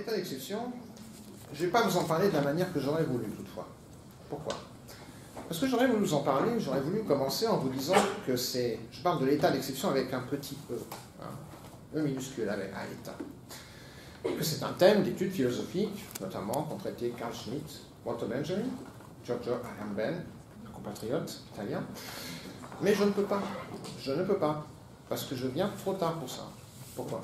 l'état d'exception, je ne vais pas vous en parler de la manière que j'aurais voulu toutefois. Pourquoi? Parce que j'aurais voulu vous en parler, j'aurais voulu commencer en vous disant que c'est... Je parle de l'état d'exception avec un petit E, hein, E minuscule avec un état. Que c'est un thème d'études philosophiques, notamment qu'ont traité Carl Schmitt, Walter Benjamin, Giorgio Agamben, un compatriote italien. Mais je ne peux pas. Je ne peux pas. Parce que je viens trop tard pour ça. Pourquoi?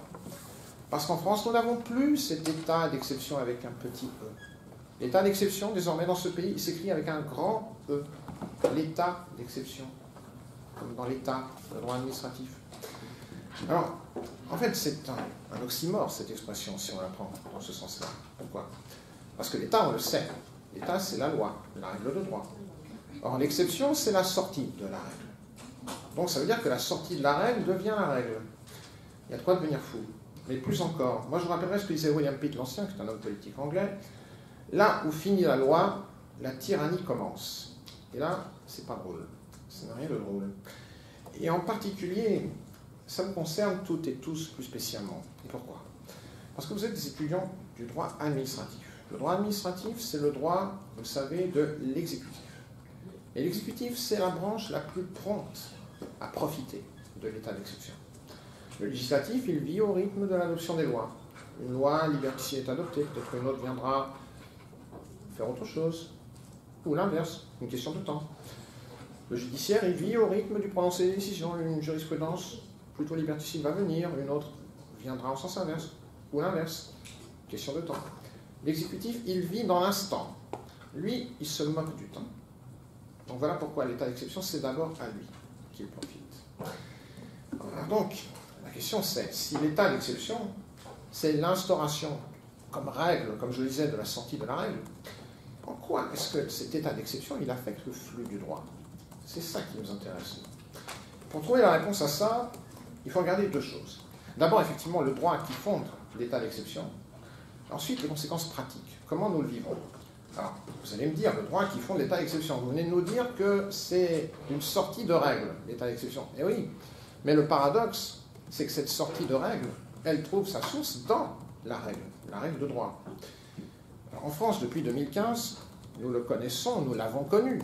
Parce qu'en France, nous n'avons plus cet état d'exception avec un petit E. L'état d'exception, désormais, dans ce pays, il s'écrit avec un grand E. L'état d'exception. Comme dans l'état, le droit administratif. Alors, en fait, c'est un oxymore, cette expression, si on la prend dans ce sens-là. Pourquoi? Parce que l'état, on le sait. L'état, c'est la loi, la règle de droit. Or, l'exception, c'est la sortie de la règle. Donc, ça veut dire que la sortie de la règle devient la règle. Il y a de quoi devenir fou. Mais plus encore, moi je vous rappellerai ce que disait William Pitt l'Ancien, qui est un homme politique anglais. Là où finit la loi, la tyrannie commence. Et là, c'est pas drôle. Ça n'a rien de drôle. Et en particulier, ça vous concerne toutes et tous plus spécialement. Et pourquoi? Parce que vous êtes des étudiants du droit administratif. Le droit administratif, c'est le droit, vous le savez, de l'exécutif. Et l'exécutif, c'est la branche la plus prompte à profiter de l'état d'exception. Le législatif, il vit au rythme de l'adoption des lois. Une loi liberticide est adoptée, peut-être qu'une autre viendra faire autre chose. Ou l'inverse, une question de temps. Le judiciaire, il vit au rythme du prononcé des décisions. Une jurisprudence plutôt liberticide va venir, une autre viendra en sens inverse. Ou l'inverse, question de temps. L'exécutif, il vit dans l'instant. Lui, il se moque du temps. Donc voilà pourquoi l'état d'exception, c'est d'abord à lui qu'il profite. Alors donc, la question c'est, si l'état d'exception, c'est l'instauration comme règle, comme je le disais, de la sortie de la règle, en quoi est-ce que cet état d'exception, il affecte le flux du droit? C'est ça qui nous intéresse. Pour trouver la réponse à ça, il faut regarder deux choses. D'abord, effectivement, le droit qui fonde l'état d'exception. Ensuite, les conséquences pratiques. Comment nous le vivons? Alors, vous allez me dire, le droit qui fonde l'état d'exception. Vous venez de nous dire que c'est une sortie de règle, l'état d'exception. Eh oui, mais le paradoxe, c'est que cette sortie de règle, elle trouve sa source dans la règle de droit. Alors, en France, depuis 2015, nous le connaissons, nous l'avons connu,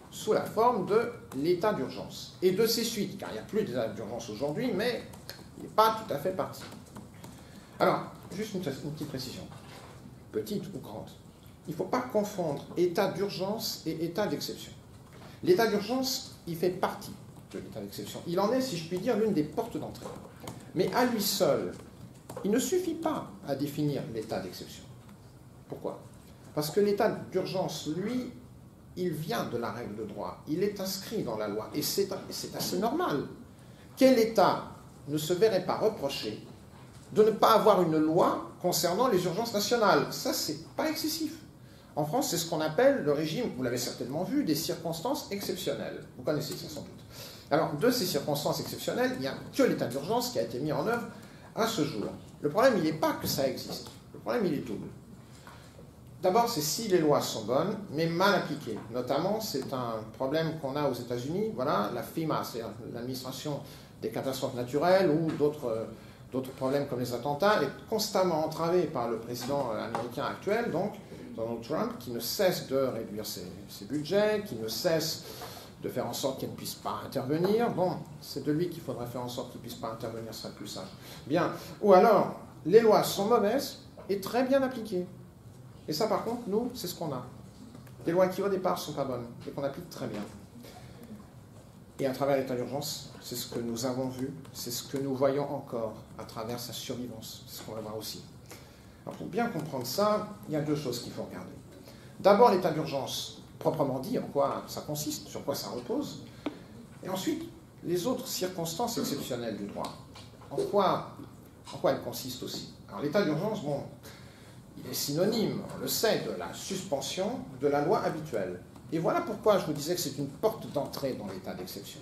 sous la forme de l'état d'urgence. Et de ses suites, car il n'y a plus d'état d'urgence aujourd'hui, mais il n'est pas tout à fait parti. Alors, juste une petite précision, petite ou grande. Il ne faut pas confondre état d'urgence et état d'exception. L'état d'urgence, il fait partie de l'état d'exception. Il en est, si je puis dire, l'une des portes d'entrée. Mais à lui seul, il ne suffit pas à définir l'état d'exception. Pourquoi? Parce que l'état d'urgence, lui, il vient de la règle de droit. Il est inscrit dans la loi. Et c'est assez normal. Quel État ne se verrait pas reprocher de ne pas avoir une loi concernant les urgences nationales? Ça, c'est pas excessif. En France, c'est ce qu'on appelle le régime, vous l'avez certainement vu, des circonstances exceptionnelles. Vous connaissez ça sans doute. Alors, de ces circonstances exceptionnelles, il n'y a que l'état d'urgence qui a été mis en œuvre à ce jour. Le problème, il n'est pas que ça existe. Le problème, il est double. D'abord, c'est si les lois sont bonnes, mais mal appliquées. Notamment, c'est un problème qu'on a aux États-Unis. Voilà, la FEMA, c'est l'administration des catastrophes naturelles ou d'autres problèmes comme les attentats, est constamment entravée par le président américain actuel, donc Donald Trump, qui ne cesse de réduire ses budgets, qui ne cesse de faire en sorte qu'il ne puisse pas intervenir. Bon, c'est de lui qu'il faudrait faire en sorte qu'il ne puisse pas intervenir, ce serait plus sage. Bien. Ou alors, les lois sont mauvaises et très bien appliquées. Et ça, par contre, nous, c'est ce qu'on a. Des lois qui, au départ, ne sont pas bonnes et qu'on applique très bien. Et à travers l'état d'urgence, c'est ce que nous avons vu, c'est ce que nous voyons encore à travers sa survivance. C'est ce qu'on va voir aussi. Alors, pour bien comprendre ça, il y a deux choses qu'il faut regarder. D'abord, l'état d'urgence, proprement dit, en quoi ça consiste, sur quoi ça repose. Et ensuite, les autres circonstances exceptionnelles du droit. En quoi elles consistent aussi. Alors, l'état d'urgence, bon, il est synonyme, on le sait, de la suspension de la loi habituelle. Et voilà pourquoi je vous disais que c'est une porte d'entrée dans l'état d'exception.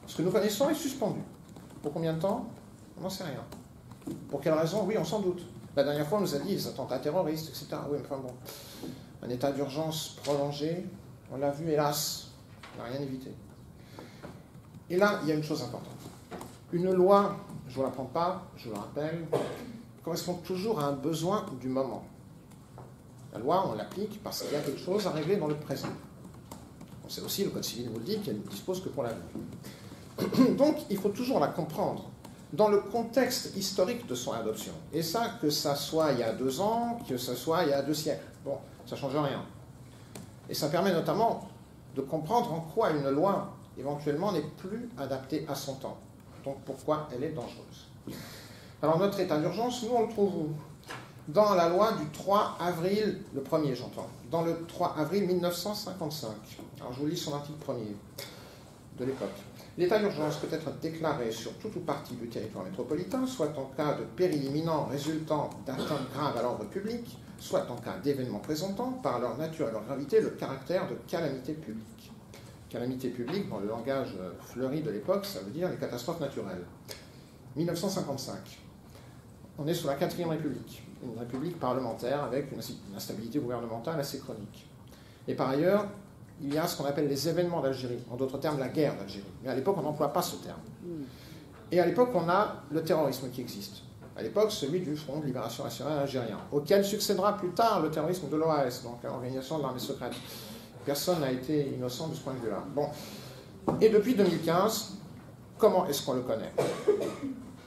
Ce que nous connaissons est suspendu. Pour combien de temps? On n'en sait rien. Pour quelle raison? Oui, on s'en doute. La dernière fois, on nous a dit les attentats terroristes, etc. Oui, enfin bon. Un état d'urgence prolongé, on l'a vu, hélas, on n'a rien évité. Et là, il y a une chose importante. Une loi, je ne vous l'apprends pas, je vous le rappelle, correspond toujours à un besoin du moment. La loi, on l'applique parce qu'il y a quelque chose à régler dans le présent. On sait aussi, le Code civil nous le dit, qu'elle ne dispose que pour l'avenir. Donc, il faut toujours la comprendre dans le contexte historique de son adoption. Et ça, que ça soit il y a 2 ans, que ça soit il y a 2 siècles. Bon, ça ne change rien. Et ça permet notamment de comprendre en quoi une loi, éventuellement, n'est plus adaptée à son temps. Donc, pourquoi elle est dangereuse. Alors, notre état d'urgence, nous, on le trouve où? Dans la loi du 3 avril, le 1er, j'entends, dans le 3 avril 1955. Alors, je vous lis son article 1er de l'époque. L'état d'urgence peut être déclaré sur tout ou partie du territoire métropolitain, soit en cas de péril imminent résultant d'atteinte grave à l'ordre public, soit en cas d'événements présentant, par leur nature et leur gravité, le caractère de calamité publique. Calamité publique, dans le langage fleuri de l'époque, ça veut dire les catastrophes naturelles. 1955. On est sous la 4e République, une république parlementaire avec une instabilité gouvernementale assez chronique. Et par ailleurs, il y a ce qu'on appelle les événements d'Algérie, en d'autres termes la guerre d'Algérie. Mais à l'époque, on n'emploie pas ce terme. Et à l'époque, on a le terrorisme qui existe. À l'époque, celui du Front de Libération Nationale algérien, auquel succédera plus tard le terrorisme de l'OAS, donc l'organisation de l'armée secrète. Personne n'a été innocent de ce point de vue-là. Bon. Et depuis 2015, comment est-ce qu'on le connaît?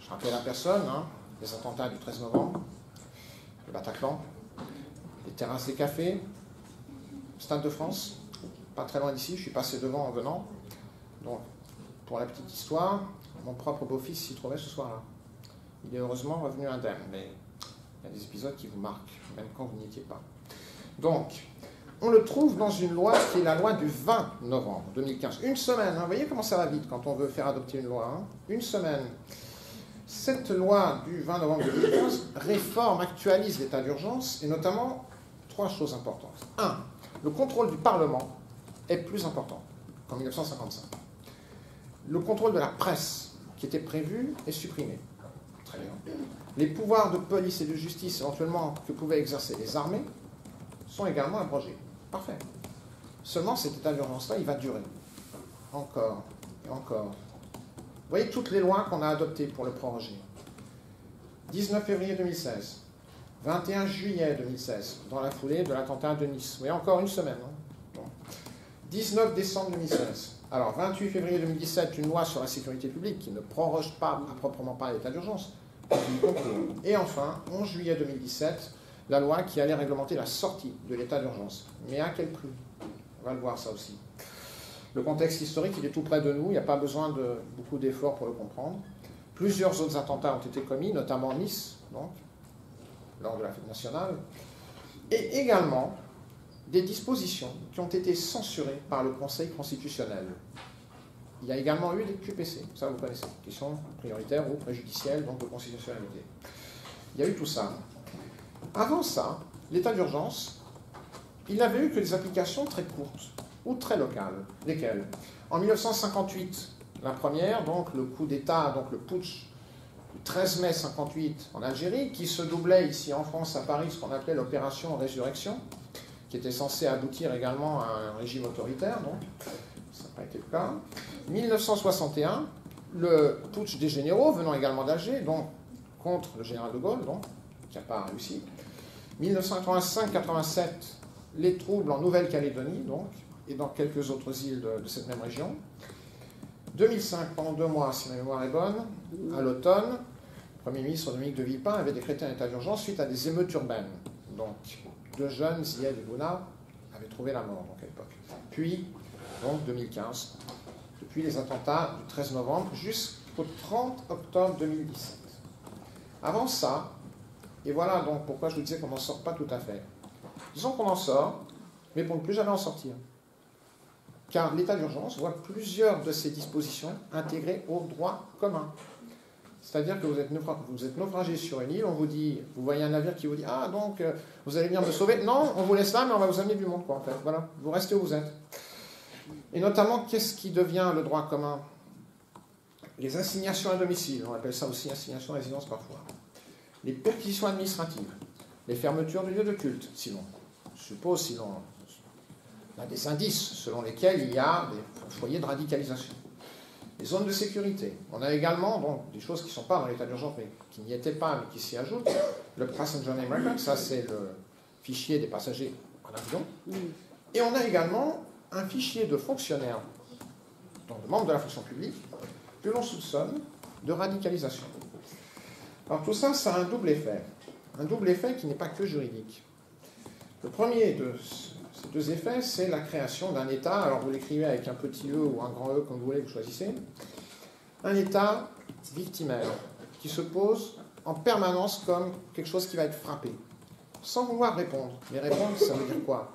Je rappelle à personne, hein, les attentats du 13 novembre, le Bataclan, les terrasses des cafés, Stade de France, pas très loin d'ici, je suis passé devant en venant. Donc, pour la petite histoire, mon propre beau-fils s'y trouvait ce soir-là. Il est heureusement revenu indemne, mais il y a des épisodes qui vous marquent, même quand vous n'y étiez pas. Donc, on le trouve dans une loi qui est la loi du 20 novembre 2015. Une semaine, hein, vous voyez comment ça va vite quand on veut faire adopter une loi. Hein, une semaine. Cette loi du 20 novembre 2015 réforme, actualise l'état d'urgence, et notamment 3 choses importantes. 1. Le contrôle du Parlement est plus important qu'en 1955. Le contrôle de la presse, qui était prévu, est supprimé. Très bien. Les pouvoirs de police et de justice, éventuellement, que pouvaient exercer les armées, sont également abrogés. Parfait. Seulement, cet état d'urgence-là, il va durer. Encore et encore. Vous voyez toutes les lois qu'on a adoptées pour le proroger. 19 février 2016, 21 juillet 2016, dans la foulée de l'attentat de Nice. Vous voyez, encore une semaine. Hein. Bon. 19 décembre 2016. Alors, 28 février 2017, une loi sur la sécurité publique qui ne proroge pas à proprement parler l'état d'urgence. Et enfin, 11 juillet 2017, la loi qui allait réglementer la sortie de l'état d'urgence. Mais à quel prix? On va le voir ça aussi. Le contexte historique, il est tout près de nous, il n'y a pas besoin de beaucoup d'efforts pour le comprendre. Plusieurs autres attentats ont été commis, notamment Nice, donc, lors de la fête nationale, et également des dispositions qui ont été censurées par le Conseil constitutionnel. Il y a également eu des QPC, ça vous connaissez, qui sont prioritaires ou préjudicielles, donc de constitutionnalité. Il y a eu tout ça. Avant ça, l'état d'urgence, il n'avait eu que des applications très courtes ou très locales. Lesquelles? En 1958, la première, donc le coup d'État, donc le putsch du 13 mai 58 en Algérie, qui se doublait ici en France, à Paris, ce qu'on appelait l'opération Résurrection, qui était censée aboutir également à un régime autoritaire, donc ça n'a pas été le cas. 1961, le putsch des généraux, venant également d'Alger, donc contre le général de Gaulle, donc, qui n'a pas réussi. 1985-87, les troubles en Nouvelle-Calédonie, donc, et dans quelques autres îles de cette même région. 2005, pendant 2 mois, si ma mémoire est bonne, à l'automne, le Premier ministre Dominique de Villepin avait décrété un état d'urgence suite à des émeutes urbaines. Donc, 2 jeunes, Zied et Bouna, avaient trouvé la mort donc, à l'époque. Puis, donc 2015, depuis les attentats du 13 novembre jusqu'au 30 octobre 2017. Avant ça, et voilà donc pourquoi je vous disais qu'on n'en sort pas tout à fait. Disons qu'on en sort, mais pour ne plus jamais en sortir. Car l'état d'urgence voit plusieurs de ces dispositions intégrées au droit commun. C'est-à-dire que vous êtes naufragé sur une île, on vous dit, vous voyez un navire qui vous dit « Ah, donc, vous allez venir me sauver ?» Non, on vous laisse là, mais on va vous amener du monde, quoi, en fait. Voilà, vous restez où vous êtes. Et notamment, qu'est-ce qui devient le droit commun? Les assignations à domicile, on appelle ça aussi assignation à résidence parfois. Les perquisitions administratives, les fermetures de lieux de culte, sinon, je suppose, sinon, il y a des indices selon lesquels il y a des foyers de radicalisation. Les les zones de sécurité. On a également donc, des choses qui ne sont pas dans l'état d'urgence, mais qui n'y étaient pas, mais qui s'y ajoutent. Le Passenger Name Record, ça c'est le fichier des passagers en avion. Et on a également un fichier de fonctionnaires, donc de membres de la fonction publique, que l'on soupçonne de radicalisation. Alors tout ça, ça a un double effet. Un double effet qui n'est pas que juridique. Le premier de ces deux effets, c'est la création d'un État, alors vous l'écrivez avec un petit E ou un grand E, comme vous voulez, vous choisissez, un État victimaire, qui se pose en permanence comme quelque chose qui va être frappé, sans vouloir répondre. Mais répondre, ça veut dire quoi?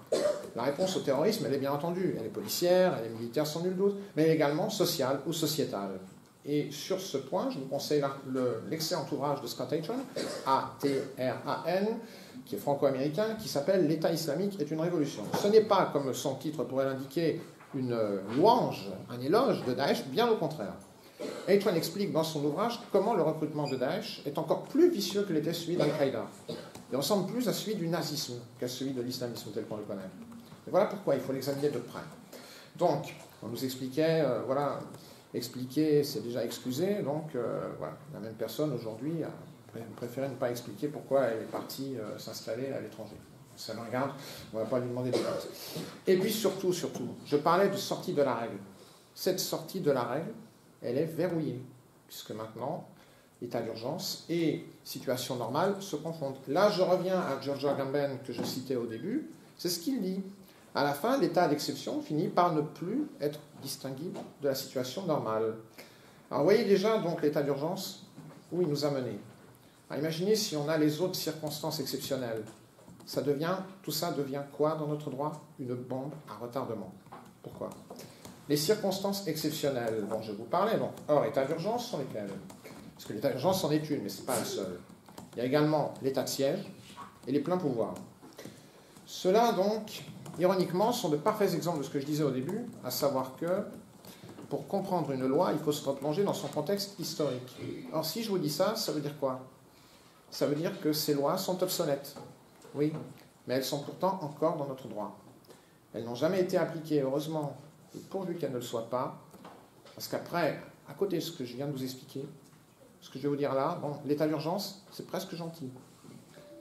La réponse au terrorisme, elle est bien entendue, elle est policière, elle est militaire sans nul doute, mais elle est également sociale ou sociétale. Et sur ce point, je vous conseille l'excellent ouvrage de Scott Atran, A-T-R-A-N, qui est franco-américain, qui s'appelle « L'État islamique est une révolution ». Ce n'est pas, comme son titre pourrait l'indiquer, une louange, un éloge de Daesh, bien au contraire. Atran explique dans son ouvrage comment le recrutement de Daesh est encore plus vicieux que l'était celui d'Al-Qaïda. Il ressemble plus à celui du nazisme qu'à celui de l'islamisme tel qu'on le connaît. Et voilà pourquoi il faut l'examiner de près. Donc, on nous expliquait, expliquer, c'est déjà excuser, donc voilà, la même personne aujourd'hui a préféré ne pas expliquer pourquoi elle est partie s'installer à l'étranger. Ça me regarde, on ne va pas lui demander des choses. Et puis surtout, je parlais de sortie de la règle. Cette sortie de la règle, elle est verrouillée, puisque maintenant, état d'urgence et situation normale se confondent. Là, je reviens à George Agamben que je citais au début, c'est ce qu'il dit. À la fin, l'état d'exception finit par ne plus être distinguible de la situation normale. Alors, vous voyez déjà donc l'état d'urgence où il nous a menés. Alors, imaginez si on a les autres circonstances exceptionnelles. Tout ça devient quoi dans notre droit? Une bombe à retardement. Pourquoi? Les circonstances exceptionnelles dont je vous parlais, donc hors état d'urgence, sont lesquelles? Parce que l'état d'urgence en est une, mais ce n'est pas la seule. Il y a également l'état de siège et les pleins pouvoirs. Ceux-là, donc, ironiquement, sont de parfaits exemples de ce que je disais au début, à savoir que pour comprendre une loi, il faut se replonger dans son contexte historique. Alors, si je vous dis ça, ça veut dire quoi? Ça veut dire que ces lois sont obsolètes. Oui, mais elles sont pourtant encore dans notre droit. Elles n'ont jamais été appliquées, heureusement, et pourvu qu'elles ne le soient pas, parce qu'après, à côté de ce que je viens de vous expliquer, ce que je vais vous dire là, bon, l'état d'urgence, c'est presque gentil.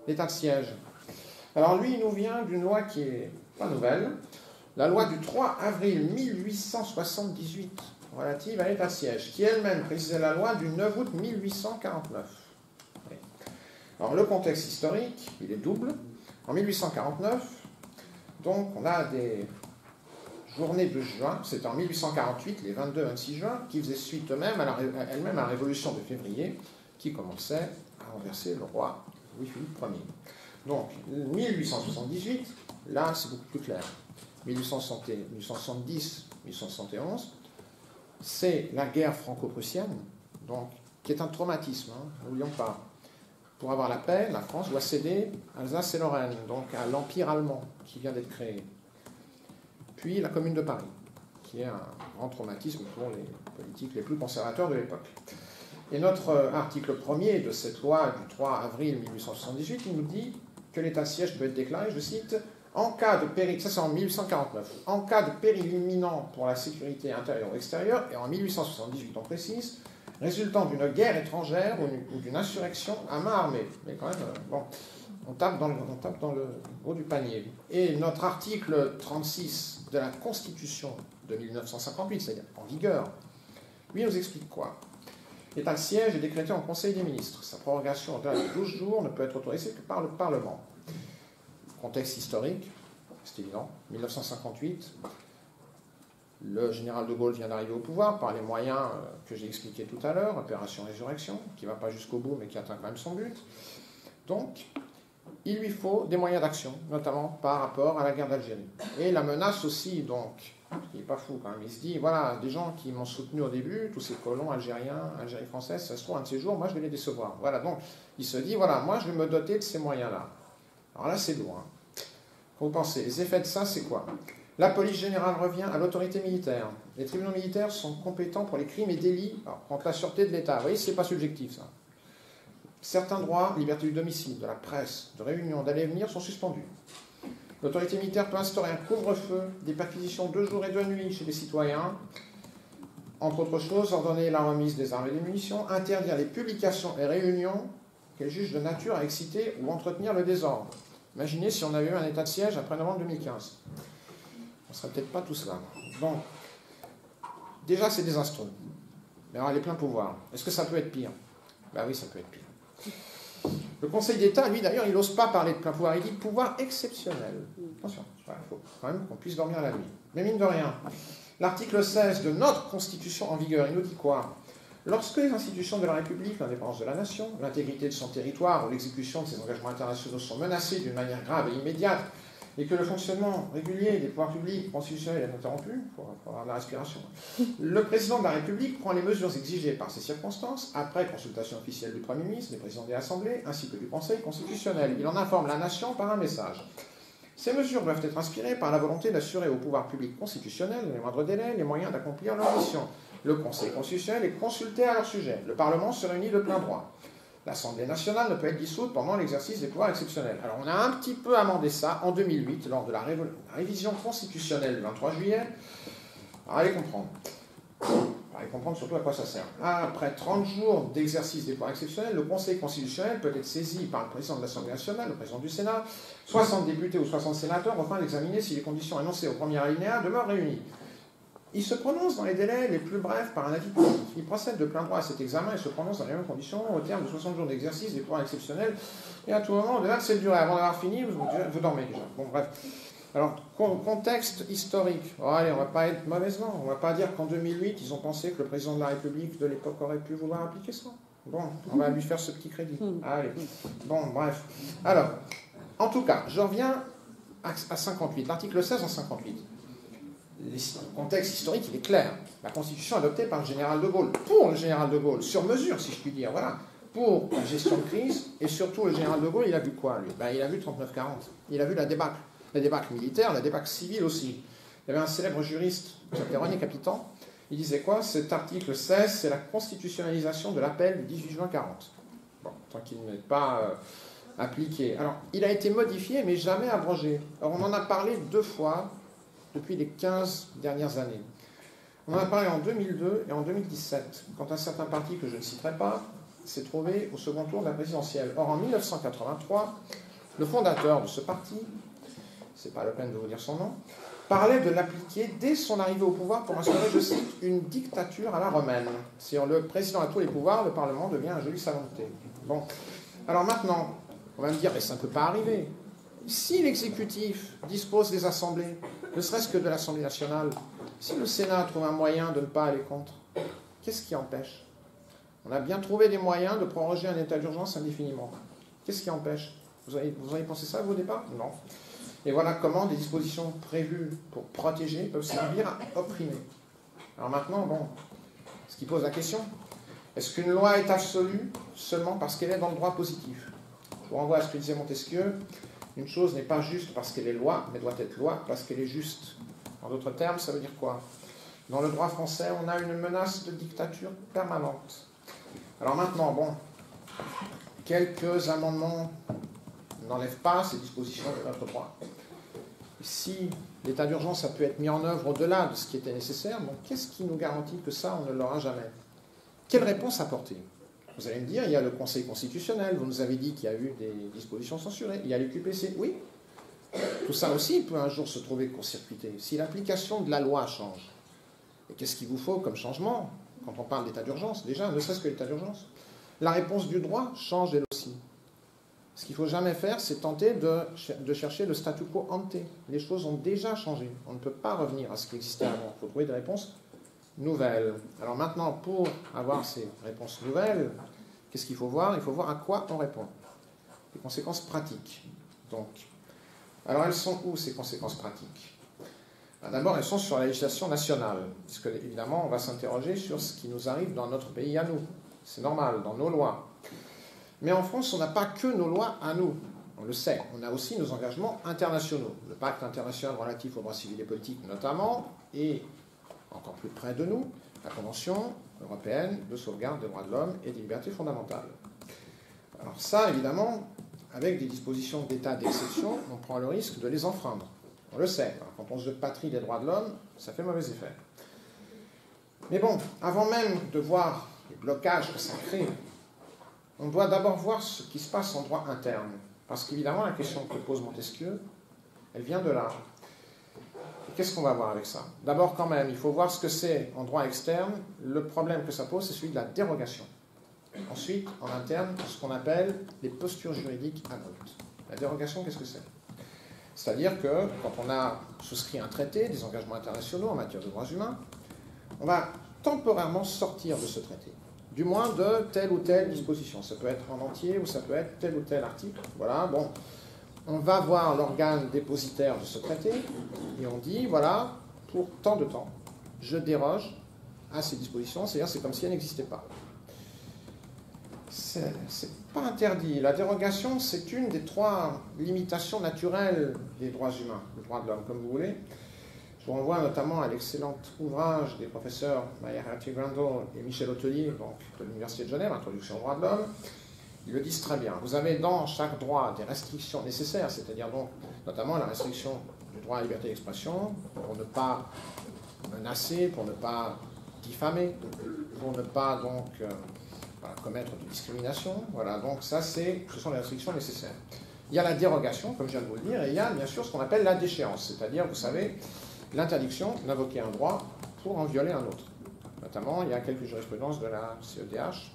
L'état de siège. Alors lui, il nous vient d'une loi qui est pas nouvelle, la loi du 3 avril 1878, relative à l'état de siège, qui elle-même précisait la loi du 9 août 1849. Oui. Alors le contexte historique, il est double. En 1849, donc on a des journées de juin, c'était en 1848, les 22-26 juin, qui faisaient suite elles-mêmes à la révolution de février, qui commençait à renverser le roi Louis-Philippe Ier. Donc, 1878, là, c'est beaucoup plus clair. 1870, 1871, c'est la guerre franco-prussienne, donc, qui est un traumatisme, hein, n'oublions pas. Pour avoir la paix, la France doit céder Alsace et Lorraine, donc à l'Empire allemand qui vient d'être créé. Puis la Commune de Paris, qui est un grand traumatisme pour les politiques les plus conservateurs de l'époque. Et notre article 1er de cette loi du 3 avril 1878, il nous dit que l'état de siège peut être déclaré, je cite, en cas de péril, ça c'est en 1849, en cas de péril imminent pour la sécurité intérieure ou extérieure, et en 1878 on précise, résultant d'une guerre étrangère ou d'une insurrection à main armée. Mais quand même, bon, on tape dans le haut du panier. Et notre article 36 de la Constitution de 1958, c'est-à-dire en vigueur, lui nous explique quoi? L'état de siège est décrété en Conseil des ministres. Sa prorogation au-delà de 12 jours ne peut être autorisée que par le Parlement. Contexte historique, c'est évident. 1958, le général de Gaulle vient d'arriver au pouvoir par les moyens que j'ai expliqués tout à l'heure, opération Résurrection, qui ne va pas jusqu'au bout mais qui atteint quand même son but. Donc, il lui faut des moyens d'action, notamment par rapport à la guerre d'Algérie. Et la menace aussi, donc, qui n'est pas fou quand même, il se dit, voilà, des gens qui m'ont soutenu au début, tous ces colons algériens, Algérie française, ça se trouve, un de ces jours, moi je vais les décevoir. Voilà, donc, il se dit, voilà, moi je vais me doter de ces moyens-là. Alors là, c'est loin. Vous pensez, les effets de ça, c'est quoi? La police générale revient à l'autorité militaire. Les tribunaux militaires sont compétents pour les crimes et délits contre la sûreté de l'État. Vous voyez, c'est pas subjectif, ça. Certains droits, liberté du domicile, de la presse, de réunion, d'aller et venir, sont suspendus. L'autorité militaire peut instaurer un couvre-feu, des perquisitions de jour et de nuit chez les citoyens, entre autres choses, ordonner la remise des armes et des munitions, interdire les publications et réunions qu'elle juge de nature à exciter ou entretenir le désordre. Imaginez si on avait eu un état de siège après novembre 2015. On ne serait peut-être pas tous là. Donc, déjà, c'est désastreux. Mais alors, elle est plein pouvoir. Est-ce que ça peut être pire? Ben oui, ça peut être pire. Le Conseil d'État, lui, d'ailleurs, il n'ose pas parler de plein pouvoir. Il dit pouvoir exceptionnel. Attention, il faut quand même qu'on puisse dormir la nuit. Mais mine de rien, l'article 16 de notre Constitution en vigueur, il nous dit quoi? Lorsque les institutions de la République, l'indépendance de la nation, l'intégrité de son territoire ou l'exécution de ses engagements internationaux sont menacées d'une manière grave et immédiate, et que le fonctionnement régulier des pouvoirs publics constitutionnels est interrompu, il faut avoir de la respiration, le président de la République prend les mesures exigées par ces circonstances, après consultation officielle du Premier ministre, des présidents des assemblées, ainsi que du Conseil constitutionnel. Il en informe la nation par un message. Ces mesures doivent être inspirées par la volonté d'assurer au pouvoir public constitutionnel, dans les moindres délais, les moyens d'accomplir leur mission. Le Conseil constitutionnel est consulté à leur sujet. Le Parlement se réunit de plein droit. L'Assemblée nationale ne peut être dissoute pendant l'exercice des pouvoirs exceptionnels. Alors on a un petit peu amendé ça en 2008, lors de la révision constitutionnelle du 23 juillet. Alors allez comprendre. Allez comprendre surtout à quoi ça sert. Après 30 jours d'exercice des pouvoirs exceptionnels, le Conseil constitutionnel peut être saisi par le président de l'Assemblée nationale, le président du Sénat, 60 députés ou 60 sénateurs, afin d'examiner si les conditions énoncées au premier alinéa demeurent réunies. Il se prononce dans les délais les plus brefs par un avis positif. Il procède de plein droit à cet examen et se prononce dans les mêmes conditions au terme de 60 jours d'exercice des pouvoirs exceptionnels. Et à tout moment, au-delà de cette durée, avant d'avoir fini, vous dormez déjà. Bon, bref. Alors, contexte historique. Oh, allez, on ne va pas être mauvaisement. On ne va pas dire qu'en 2008, ils ont pensé que le président de la République de l'époque aurait pu vouloir appliquer ça. Bon, on va lui faire ce petit crédit. Allez. Bon, bref. Alors, en tout cas, je reviens à 58. L'article 16 en 58. Le contexte historique, il est clair. La Constitution adoptée par le général de Gaulle, pour le général de Gaulle, sur mesure, si je puis dire, voilà, pour la gestion de crise, et surtout le général de Gaulle, il a vu quoi, lui? Ben, il a vu 39-40. Il a vu la débâcle militaire, la débâcle civile aussi. Il y avait un célèbre juriste, qui s'appelait René Capitan, il disait quoi? Cet article 16, c'est la constitutionnalisation de l'appel du 18 juin 40. Bon, tant qu'il n'est pas appliqué. Alors, il a été modifié, mais jamais abrogé. Alors, on en a parlé 2 fois, depuis les 15 dernières années. On en a parlé en 2002 et en 2017, quand un certain parti que je ne citerai pas s'est trouvé au second tour de la présidentielle. Or, en 1983, le fondateur de ce parti, c'est pas la peine de vous dire son nom, parlait de l'appliquer dès son arrivée au pouvoir pour instaurer, je cite, une dictature à la romaine. Si le président a tous les pouvoirs, le Parlement devient un joli salon de thé. Bon, alors maintenant, on va me dire, mais ça ne peut pas arriver. Si l'exécutif dispose des assemblées, ne serait-ce que de l'Assemblée nationale, si le Sénat trouve un moyen de ne pas aller contre, qu'est-ce qui empêche? On a bien trouvé des moyens de proroger un état d'urgence indéfiniment. Qu'est-ce qui empêche? Vous avez pensé ça au départ? Non. Et voilà comment des dispositions prévues pour protéger peuvent servir à opprimer. Alors maintenant, bon, ce qui pose la question, est-ce qu'une loi est absolue seulement parce qu'elle est dans le droit positif? Je vous renvoie à ce que disait Montesquieu. Une chose n'est pas juste parce qu'elle est loi, mais doit être loi parce qu'elle est juste. En d'autres termes, ça veut dire quoi? Dans le droit français, on a une menace de dictature permanente. Alors maintenant, bon, quelques amendements n'enlèvent pas ces dispositions de notre droit. Si l'état d'urgence a pu être mis en œuvre au-delà de ce qui était nécessaire, donc qu'est-ce qui nous garantit que ça, on ne l'aura jamais? Quelle réponse apporter? Vous allez me dire, il y a le Conseil constitutionnel, vous nous avez dit qu'il y a eu des dispositions censurées, il y a l'UQPC, oui. Tout ça aussi peut un jour se trouver court-circuité. Si l'application de la loi change, et qu'est-ce qu'il vous faut comme changement quand on parle d'état d'urgence? Déjà, ne serait-ce que l'état d'urgence. La réponse du droit change elle aussi. Ce qu'il ne faut jamais faire, c'est tenter de chercher le statu quo ante. Les choses ont déjà changé. On ne peut pas revenir à ce qui existait avant. Il faut trouver des réponses nouvelles. Alors maintenant, pour avoir ces réponses nouvelles, qu'est-ce qu'il faut voir? Il faut voir à quoi on répond. Les conséquences pratiques. Donc, alors elles sont où ces conséquences pratiques? D'abord, elles sont sur la législation nationale, puisque évidemment, on va s'interroger sur ce qui nous arrive dans notre pays à nous. C'est normal, dans nos lois. Mais en France, on n'a pas que nos lois à nous. On le sait. On a aussi nos engagements internationaux. Le pacte international relatif aux droits civils et politiques, notamment, et encore plus près de nous, la Convention européenne de sauvegarde des droits de l'homme et des libertés fondamentales. Alors ça, évidemment, avec des dispositions d'état d'exception, on prend le risque de les enfreindre. On le sait. Quand on se patrie des droits de l'homme, ça fait mauvais effet. Mais bon, avant même de voir les blocages que ça crée, on doit d'abord voir ce qui se passe en droit interne. Parce qu'évidemment, la question que pose Montesquieu, elle vient de là. Et qu'est-ce qu'on va voir avec ça? D'abord, quand même, il faut voir ce que c'est en droit externe. Le problème que ça pose, c'est celui de la dérogation. Ensuite, en interne, ce qu'on appelle les postures juridiques abruptes. La dérogation, qu'est-ce que c'est? C'est-à-dire que quand on a souscrit un traité, des engagements internationaux en matière de droits humains, on va temporairement sortir de ce traité, du moins de telle ou telle disposition. Ça peut être en entier ou ça peut être tel ou tel article. Voilà, bon. On va voir l'organe dépositaire de ce traité et on dit, voilà, pour tant de temps, je déroge à ces dispositions, c'est-à-dire c'est comme si elles n'existaient pas. C'est pas interdit. La dérogation, c'est une des 3 limitations naturelles des droits humains, des droits de l'homme, comme vous voulez. Je vous renvoie notamment à l'excellent ouvrage des professeurs Maya Grando et Michel Hôtelier, donc, de l'Université de Genève, Introduction au droit de l'homme. Ils le disent très bien. Vous avez dans chaque droit des restrictions nécessaires, c'est-à-dire donc notamment la restriction du droit à la liberté d'expression, pour ne pas menacer, pour ne pas diffamer, pour ne pas donc commettre de discrimination. Voilà, donc ça, ce sont les restrictions nécessaires. Il y a la dérogation, comme je viens de vous le dire, et il y a bien sûr ce qu'on appelle la déchéance, c'est-à-dire, vous savez, l'interdiction d'invoquer un droit pour en violer un autre. Notamment, il y a quelques jurisprudences de la CEDH,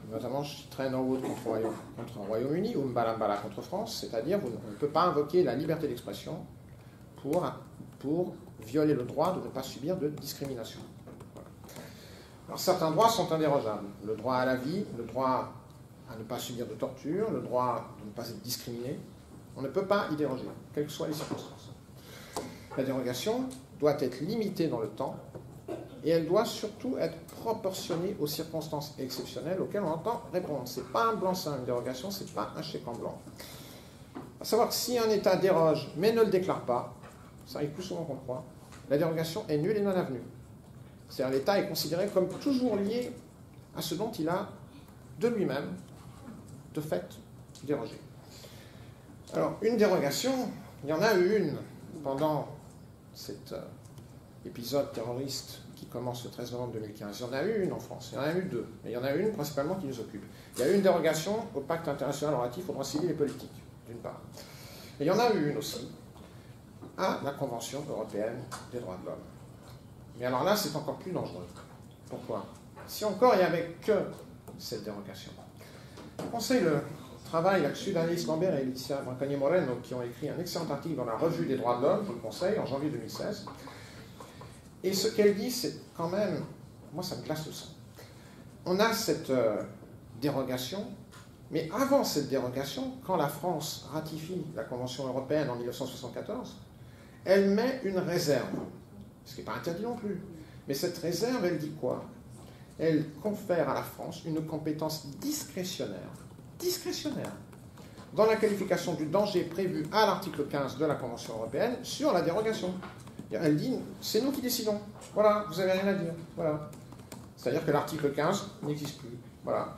notamment citerai Norwood contre le Royaume-Uni ou Mbalambala contre France, c'est-à-dire on ne peut pas invoquer la liberté d'expression pour violer le droit de ne pas subir de discrimination. Voilà. Alors certains droits sont indérogeables. Le droit à la vie, le droit à ne pas subir de torture, le droit de ne pas être discriminé. On ne peut pas y déroger, quelles que soient les circonstances. La dérogation doit être limitée dans le temps et elle doit surtout être proportionnée aux circonstances exceptionnelles auxquelles on entend répondre. Ce n'est pas un blanc-seing, une dérogation, ce n'est pas un chèque en blanc. À savoir que si un État déroge mais ne le déclare pas, ça arrive plus souvent qu'on le croit, la dérogation est nulle et non avenue. C'est-à-dire l'État est considéré comme toujours lié à ce dont il a de lui-même, de fait, dérogé. Alors, une dérogation, il y en a eu une pendant cet épisode terroriste qui commence le 13 novembre 2015. Il y en a eu une en France, il y en a eu 2, mais il y en a une principalement qui nous occupe. Il y a eu une dérogation au pacte international relatif aux droits civils et politiques, d'une part. Et il y en a eu une aussi à la Convention européenne des droits de l'homme. Mais alors là, c'est encore plus dangereux. Pourquoi? Si encore il n'y avait que cette dérogation. Je conseille le travail là-dessus d'Anaïs Lambert et Alicia Brancagné Moreno, qui ont écrit un excellent article dans la Revue des droits de l'homme, je vous le conseille, en janvier 2016. Et ce qu'elle dit, c'est quand même, moi ça me glace le sang. On a cette dérogation, mais avant cette dérogation, quand la France ratifie la Convention européenne en 1974, elle met une réserve, ce qui n'est pas interdit non plus. Mais cette réserve, elle dit quoi? Elle confère à la France une compétence discrétionnaire, dans la qualification du danger prévu à l'article 15 de la Convention européenne sur la dérogation. Elle dit, c'est nous qui décidons. Voilà, vous n'avez rien à dire. Voilà. C'est-à-dire que l'article 15 n'existe plus. Voilà.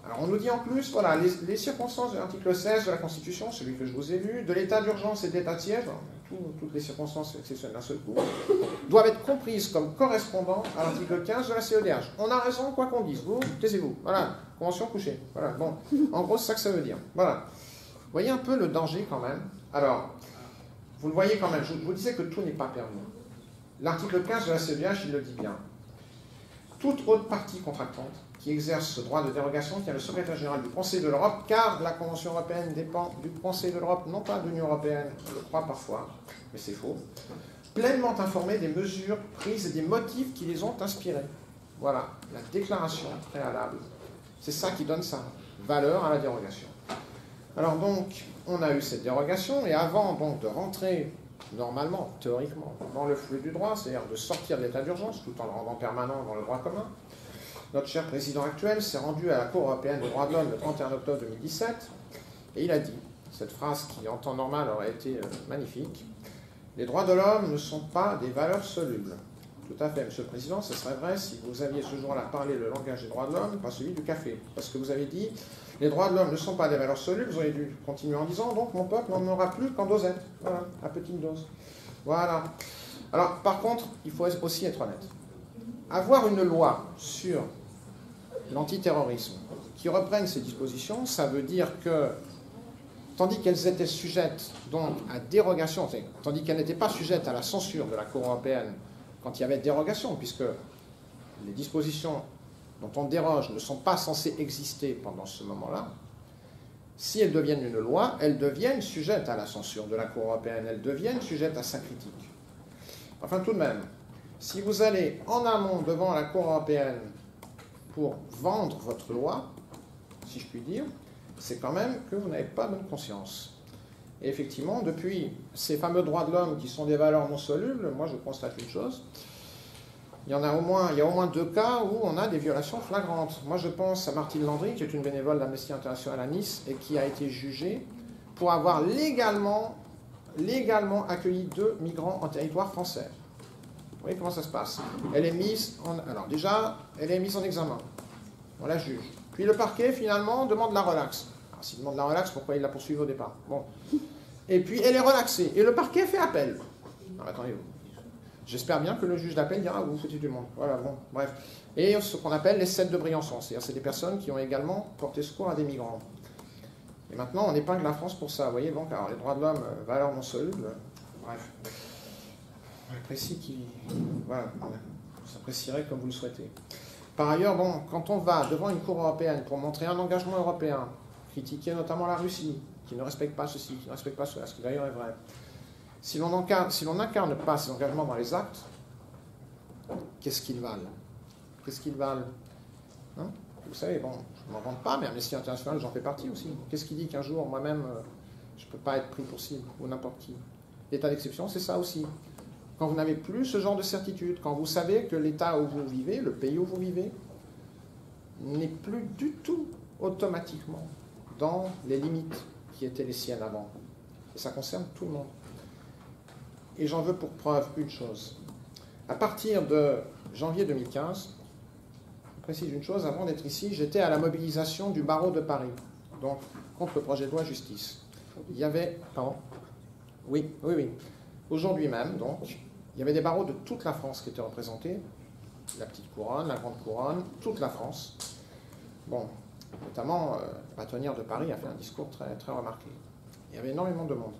Alors on nous dit en plus, voilà, les circonstances de l'article 16 de la Constitution, celui que je vous ai lu, de l'état d'urgence et d'état de siège, toutes les circonstances exceptionnelles d'un seul coup, doivent être comprises comme correspondant à l'article 15 de la CEDH. On a raison, quoi qu'on dise. Vous, taisez-vous. Voilà. Convention couchée. Voilà. Bon. En gros, c'est ça que ça veut dire. Voilà. Vous voyez un peu le danger quand même. Alors, vous le voyez quand même. Je vous disais que tout n'est pas permis. L'article 15 de la CEDH, il le dit bien. Toute autre partie contractante qui exerce ce droit de dérogation tient le secrétaire général du Conseil de l'Europe, car la Convention européenne dépend du Conseil de l'Europe, non pas de l'Union européenne, je le crois parfois, mais c'est faux, pleinement informé des mesures prises et des motifs qui les ont inspirées. Voilà, la déclaration préalable. C'est ça qui donne sa valeur à la dérogation. Alors donc, on a eu cette dérogation, et avant donc de rentrer normalement, théoriquement, dans le flux du droit, c'est-à-dire de sortir de l'état d'urgence, tout en le rendant permanent dans le droit commun, notre cher président actuel s'est rendu à la Cour européenne des droits de l'homme le 31 octobre 2017, et il a dit, cette phrase qui en temps normal aurait été magnifique, « Les droits de l'homme ne sont pas des valeurs solubles. » Tout à fait, Monsieur le Président, ce serait vrai si vous aviez ce jour-là parlé le langage des droits de l'homme, pas celui du café. Parce que vous avez dit, les droits de l'homme ne sont pas des valeurs solubles, vous auriez dû continuer en disant, donc mon peuple n'en aura plus qu'en dosette. Voilà, à petite dose. Voilà. Alors, par contre, il faut aussi être honnête. avoir une loi sur l'antiterrorisme qui reprenne ces dispositions, ça veut dire que, tandis qu'elles étaient sujettes donc à dérogation, tandis qu'elles n'étaient pas sujettes à la censure de la Cour européenne quand il y avait dérogation, puisque les dispositions dont on déroge ne sont pas censées exister pendant ce moment-là, si elles deviennent une loi, elles deviennent sujettes à la censure de la Cour européenne, elles deviennent sujettes à sa critique. Enfin, tout de même, si vous allez en amont devant la Cour européenne pour vendre votre loi, si je puis dire, c'est quand même que vous n'avez pas bonne conscience. Et effectivement, depuis ces fameux droits de l'homme qui sont des valeurs non solubles, moi je constate une chose, il y a au moins 2 cas où on a des violations flagrantes. Moi je pense à Martine Landry, qui est une bénévole d'Amnesty International à Nice et qui a été jugée pour avoir légalement accueilli 2 migrants en territoire français. Vous voyez comment ça se passe? Elle est mise en examen. On la juge. Puis le parquet, finalement, demande la relaxe. Alors, s'il demande la relaxe, pourquoi il la poursuivi au départ? Bon. Et puis, elle est relaxée. Et le parquet fait appel. Non, attendez, j'espère bien que le juge d'appel dira, vous foutez du monde. Voilà, bon, bref. Et ce qu'on appelle les 7 de Briançon. C'est-à-dire, c'est des personnes qui ont également porté secours à des migrants. Et maintenant, on épingle la France pour ça. Vous voyez, donc, alors, les droits de l'homme, valeurs non solubles, bref. On apprécie voilà, vous apprécierez comme vous le souhaitez. Par ailleurs, bon, quand on va devant une Cour européenne pour montrer un engagement européen, critiquer notamment la Russie, qui ne respecte pas ceci, qui ne respecte pas cela, ce qui d'ailleurs est vrai, si l'on n'incarne pas ces engagements dans les actes, qu'est-ce qu'ils valent? Qu'est-ce qu'ils valent? Hein? Vous savez, bon, je ne m'en vante pas, mais Amnesty International, j'en fais partie aussi. Qu'est-ce qui dit qu'un jour, moi-même, je ne peux pas être pris pour cible, ou n'importe qui? L'état d'exception, c'est ça aussi. Quand vous n'avez plus ce genre de certitude, quand vous savez que l'État où vous vivez, le pays où vous vivez, n'est plus du tout automatiquement dans les limites qui étaient les siennes avant. Et ça concerne tout le monde. Et j'en veux pour preuve une chose. À partir de janvier 2015, je précise une chose, avant d'être ici, j'étais à la mobilisation du barreau de Paris, donc contre le projet de loi justice. Il y avait... Pardon? Oui. Aujourd'hui même, donc, il y avait des barreaux de toute la France qui étaient représentés, la petite couronne, la grande couronne, toute la France. Bon, notamment, la bâtonnière de Paris a fait un discours très, très remarqué. Il y avait énormément de monde.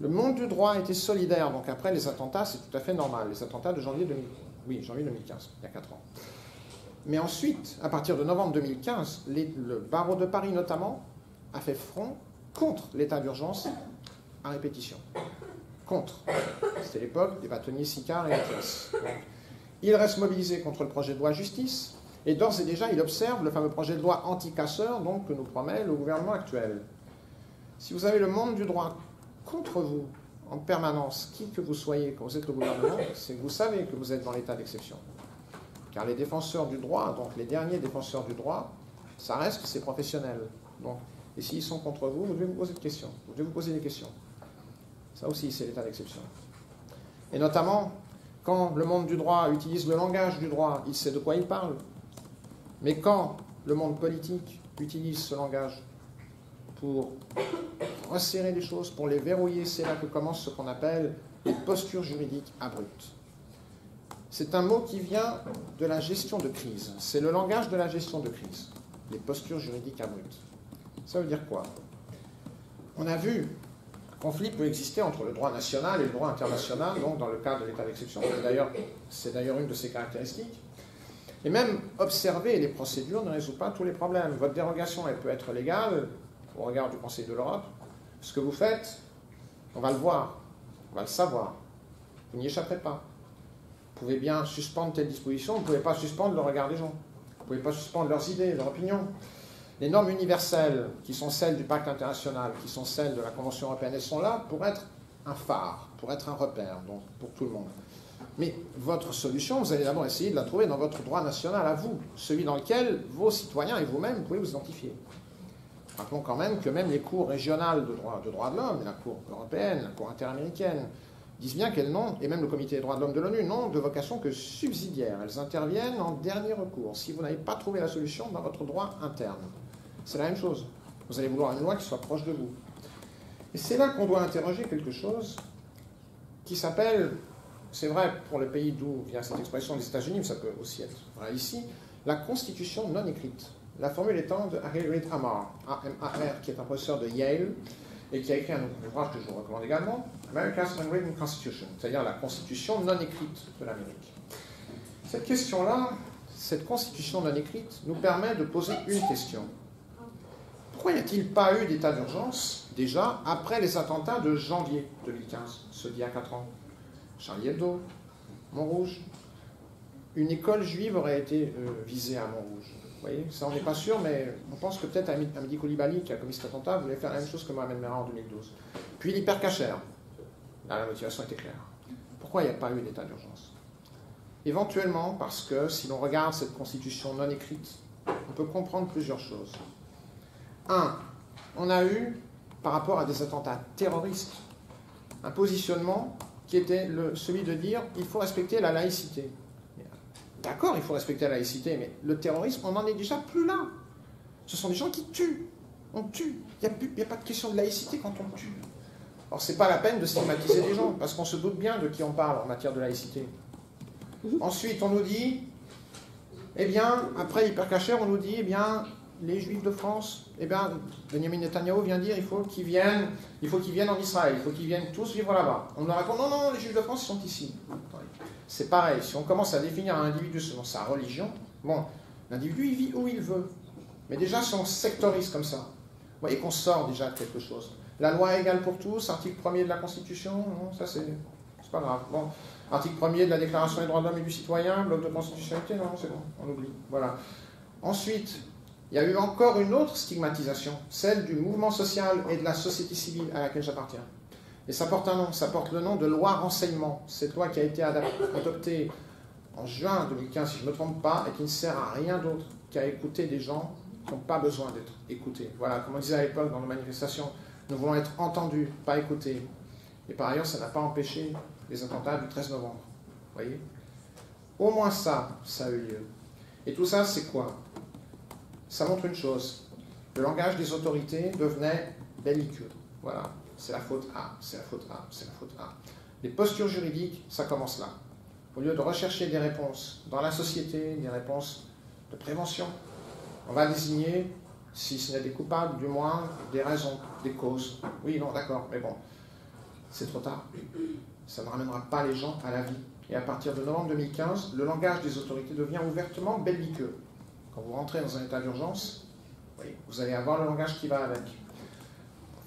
Le monde du droit était solidaire, donc après les attentats, c'est tout à fait normal. Les attentats de janvier 2015, il y a 4 ans. Mais ensuite, à partir de novembre 2015, le barreau de Paris notamment a fait front contre l'état d'urgence à répétition. Contre. C'était l'époque des bâtonniers Sicard et Atlas. Il reste mobilisé contre le projet de loi justice, et d'ores et déjà, il observe le fameux projet de loi anti-casseurs donc, que nous promet le gouvernement actuel. Si vous avez le monde du droit contre vous, en permanence, qui que vous soyez, quand vous êtes le gouvernement, c'est que vous savez que vous êtes dans l'état d'exception. Car les défenseurs du droit, donc les derniers défenseurs du droit, ça reste ces professionnels. Donc, et s'ils sont contre vous, vous devez vous poser des questions. Vous devez vous poser des questions. Ça aussi, c'est l'état d'exception. Et notamment, quand le monde du droit utilise le langage du droit, il sait de quoi il parle. Mais quand le monde politique utilise ce langage pour resserrer les choses, pour les verrouiller, c'est là que commence ce qu'on appelle les postures juridiques abruptes. C'est un mot qui vient de la gestion de crise. C'est le langage de la gestion de crise, les postures juridiques abruptes. Ça veut dire quoi? On a vu conflit peut exister entre le droit national et le droit international, donc dans le cadre de l'état d'exception. C'est d'ailleurs une de ses caractéristiques. Et même observer les procédures ne résout pas tous les problèmes. Votre dérogation, elle peut être légale au regard du Conseil de l'Europe. Ce que vous faites, on va le voir, on va le savoir. Vous n'y échapperez pas. Vous pouvez bien suspendre telle disposition, vous ne pouvez pas suspendre le regard des gens. Vous ne pouvez pas suspendre leurs idées, leurs opinions. Les normes universelles, qui sont celles du pacte international, qui sont celles de la Convention européenne, elles sont là pour être un phare, pour être un repère, donc pour tout le monde. Mais votre solution, vous allez d'abord essayer de la trouver dans votre droit national à vous, celui dans lequel vos citoyens et vous-même pouvez vous identifier. Rappelons quand même que même les cours régionales de droits de l'homme, la Cour européenne, la Cour interaméricaine, disent bien qu'elles n'ont, et même le Comité des droits de l'homme de l'ONU, n'ont de vocation que subsidiaire. Elles interviennent en dernier recours, si vous n'avez pas trouvé la solution dans votre droit interne. C'est la même chose. Vous allez vouloir une loi qui soit proche de vous. Et c'est là qu'on doit interroger quelque chose qui s'appelle c'est vrai pour le pays d'où vient cette expression des États-Unis, mais ça peut aussi être vrai ici, la constitution non écrite. La formule étant de Harry Reid Amar, A-M-A-R, qui est un professeur de Yale, et qui a écrit un ouvrage que je vous recommande également, America's Unwritten Constitution, c'est-à-dire la constitution non écrite de l'Amérique. Cette question-là, cette constitution non écrite, nous permet de poser une question. Pourquoi n'y a-t-il pas eu d'état d'urgence, déjà, après les attentats de janvier 2015, ceux d'il y a 4 ans? Charlie Hebdo, Montrouge. Une école juive aurait été visée à Montrouge. Vous voyez, ça on n'est pas sûr, mais on pense que peut-être Hamidi Koulibaly, qui a commis cet attentat, voulait faire la même chose que Mohamed Merah en 2012. Puis l'hypercacher. Là, la motivation était claire. Pourquoi il n'y a pas eu d'état d'urgence? Éventuellement, parce que si l'on regarde cette constitution non écrite, on peut comprendre plusieurs choses. 1. On a eu, par rapport à des attentats terroristes, un positionnement qui était celui de dire il faut respecter la laïcité. D'accord, il faut respecter la laïcité, mais le terrorisme, on n'en est déjà plus là. Ce sont des gens qui tuent. On tue. Il n'y a pas de question de laïcité quand on tue. Alors, ce n'est pas la peine de stigmatiser les gens, parce qu'on se doute bien de qui on parle en matière de laïcité. Ensuite, on nous dit, eh bien, après l'hypercacher, on nous dit, eh bien, les Juifs de France, eh bien, Benjamin Netanyahu vient dire, il faut qu'ils viennent en Israël, il faut qu'ils viennent tous vivre là-bas. On nous répond, non, non, les Juifs de France, ils sont ici. C'est pareil, si on commence à définir un individu selon sa religion, bon, l'individu, il vit où il veut. Mais déjà, si on sectorise comme ça, vous voyez qu'on sort déjà de quelque chose. La loi est égale pour tous, article 1er de la Constitution, non, ça c'est pas grave. Bon, article 1er de la Déclaration des droits de l'homme et du citoyen, bloc de constitutionnalité, non, c'est bon, on oublie. Voilà. Ensuite, il y a eu encore une autre stigmatisation, celle du mouvement social et de la société civile à laquelle j'appartiens. Et ça porte un nom, ça porte le nom de loi renseignement. Cette loi qui a été adoptée en juin 2015, si je ne me trompe pas, et qui ne sert à rien d'autre qu'à écouter des gens qui n'ont pas besoin d'être écoutés. Voilà, comme on disait à l'époque dans nos manifestations, nous voulons être entendus, pas écoutés. Et par ailleurs, ça n'a pas empêché les attentats du 13 novembre. Vous voyez? Au moins ça a eu lieu. Et tout ça, c'est quoi? Ça montre une chose. Le langage des autorités devenait belliqueux. Voilà. C'est la faute A, c'est la faute A, c'est la faute A. Les postures juridiques, ça commence là. Au lieu de rechercher des réponses dans la société, des réponses de prévention, on va désigner, si ce n'est des coupables, du moins des raisons, des causes. Oui, non, d'accord, mais bon, c'est trop tard. Ça ne ramènera pas les gens à la vie. Et à partir de novembre 2015, le langage des autorités devient ouvertement belliqueux. Quand vous rentrez dans un état d'urgence, oui, vous allez avoir le langage qui va avec.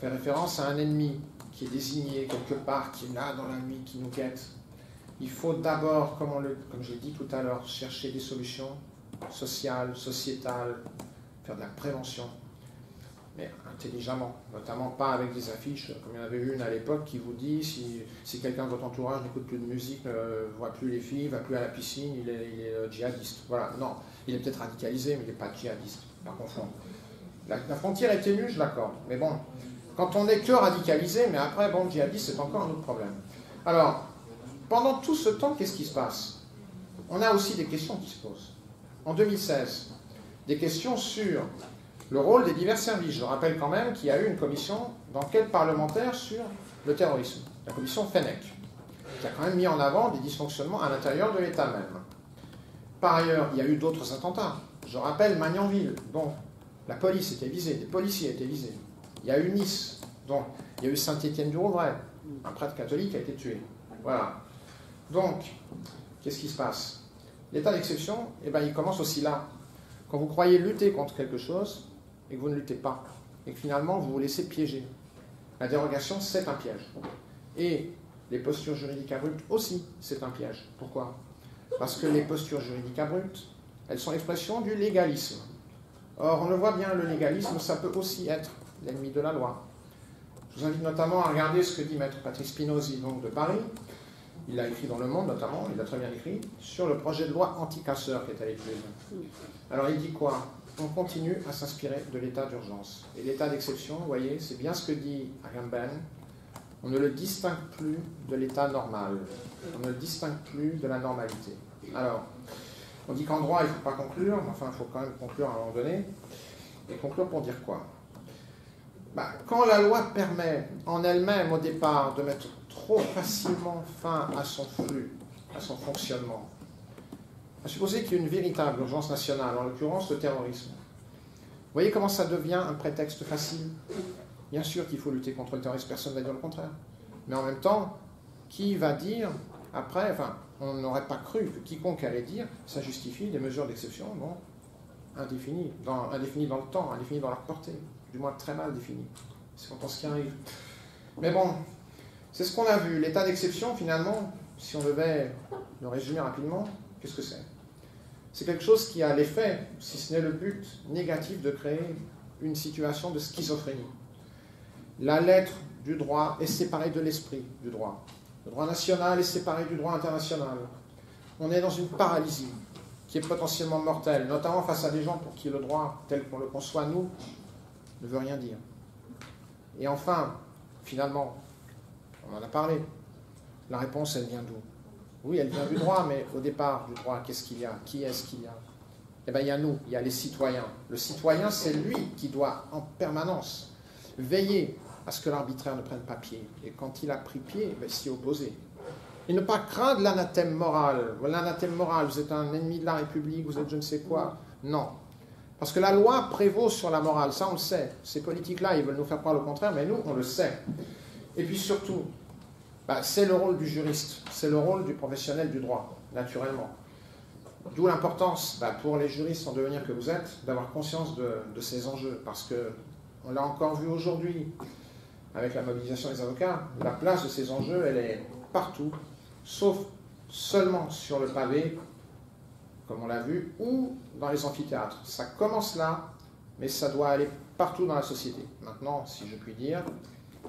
Fait référence à un ennemi qui est désigné quelque part, qui est là dans la nuit, qui nous guette. Il faut d'abord, comme j'ai dit tout à l'heure, chercher des solutions sociales, sociétales, faire de la prévention, mais intelligemment, notamment pas avec des affiches, comme il y en avait une à l'époque qui vous dit si quelqu'un de votre entourage n'écoute plus de musique, ne voit plus les filles, ne va plus à la piscine, il est djihadiste. Voilà, non, il est peut-être radicalisé, mais il n'est pas djihadiste, pas confondre. La frontière est ténue, je l'accorde, mais bon. Quand on n'est que radicalisé, mais après, bon, djihadiste, c'est encore un autre problème. Alors, pendant tout ce temps, qu'est-ce qui se passe? On a aussi des questions qui se posent. En 2016, des questions sur le rôle des divers services. Je rappelle quand même qu'il y a eu une commission d'enquête parlementaire sur le terrorisme, la commission Fenech, qui a quand même mis en avant des dysfonctionnements à l'intérieur de l'État même. Par ailleurs, il y a eu d'autres attentats. Je rappelle Magnanville, dont la police était visée, des policiers étaient visés. Il y a eu Nice, donc il y a eu Saint-Étienne-du-Rouvray, un prêtre catholique a été tué. Voilà. Donc, qu'est-ce qui se passe? L'état d'exception, eh ben, il commence aussi là. Quand vous croyez lutter contre quelque chose et que vous ne luttez pas, et que finalement vous vous laissez piéger. La dérogation, c'est un piège. Et les postures juridiques abruptes aussi, c'est un piège. Pourquoi? Parce que les postures juridiques abruptes, elles sont l'expression du légalisme. Or, on le voit bien, le légalisme, ça peut aussi être l'ennemi de la loi. Je vous invite notamment à regarder ce que dit maître Patrick Spinozzi, donc de Paris. Il l'a écrit dans Le Monde, notamment, il l'a très bien écrit, sur le projet de loi anti-casseurs qui est à l'étude. Alors il dit quoi? On continue à s'inspirer de l'état d'urgence. Et l'état d'exception, vous voyez, c'est bien ce que dit Agamben, on ne le distingue plus de l'état normal. On ne le distingue plus de la normalité. Alors, on dit qu'en droit, il ne faut pas conclure, mais enfin, il faut quand même conclure à un moment donné. Et conclure pour dire quoi? Quand la loi permet en elle-même, au départ, de mettre trop facilement fin à son flux, à son fonctionnement. À supposer qu'il y ait une véritable urgence nationale, en l'occurrence le terrorisme. Vous voyez comment ça devient un prétexte facile? Bien sûr qu'il faut lutter contre le terrorisme, personne ne va dire le contraire. Mais en même temps, qui va dire, après, enfin, on n'aurait pas cru que quiconque allait dire, ça justifie des mesures d'exception, bon, indéfinies dans le temps, indéfinies dans leur portée, du moins très mal définies. C'est pourtant ce qui arrive. Mais bon, c'est ce qu'on a vu. L'état d'exception, finalement, si on devait le résumer rapidement, qu'est-ce que c'est? C'est quelque chose qui a l'effet, si ce n'est le but négatif, de créer une situation de schizophrénie. La lettre du droit est séparée de l'esprit du droit. Le droit national est séparé du droit international. On est dans une paralysie qui est potentiellement mortelle, notamment face à des gens pour qui le droit, tel qu'on le conçoit nous, ne veut rien dire. Et enfin, finalement, on en a parlé, la réponse, elle vient d'où? Oui, elle vient du droit, mais au départ du droit, qu'est-ce qu'il y a? Qui est-ce qu'il y a? Eh bien, il y a nous, il y a les citoyens. Le citoyen, c'est lui qui doit en permanence veiller à ce que l'arbitraire ne prenne pas pied. Et quand il a pris pied, s'y opposer. Et ne pas craindre l'anathème moral. L'anathème moral, vous êtes un ennemi de la République, vous êtes je ne sais quoi. Non. Parce que la loi prévaut sur la morale, ça on le sait. Ces politiques-là, ils veulent nous faire croire le contraire, mais nous, on le sait. Et puis surtout, c'est le rôle du juriste, c'est le rôle du professionnel du droit, naturellement. D'où l'importance, pour les juristes en devenir que vous êtes, d'avoir conscience de ces enjeux. Parce que, on l'a encore vu aujourd'hui, avec la mobilisation des avocats, la place de ces enjeux, elle est partout, sauf seulement sur le pavé, comme on l'a vu, ou dans les amphithéâtres. Ça commence là, mais ça doit aller partout dans la société. Maintenant, si je puis dire,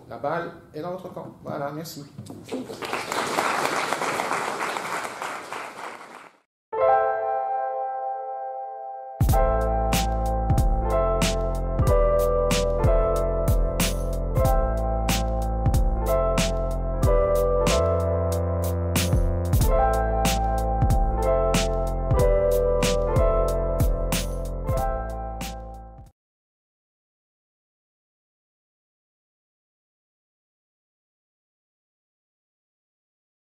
la balle est dans votre camp. Voilà, merci.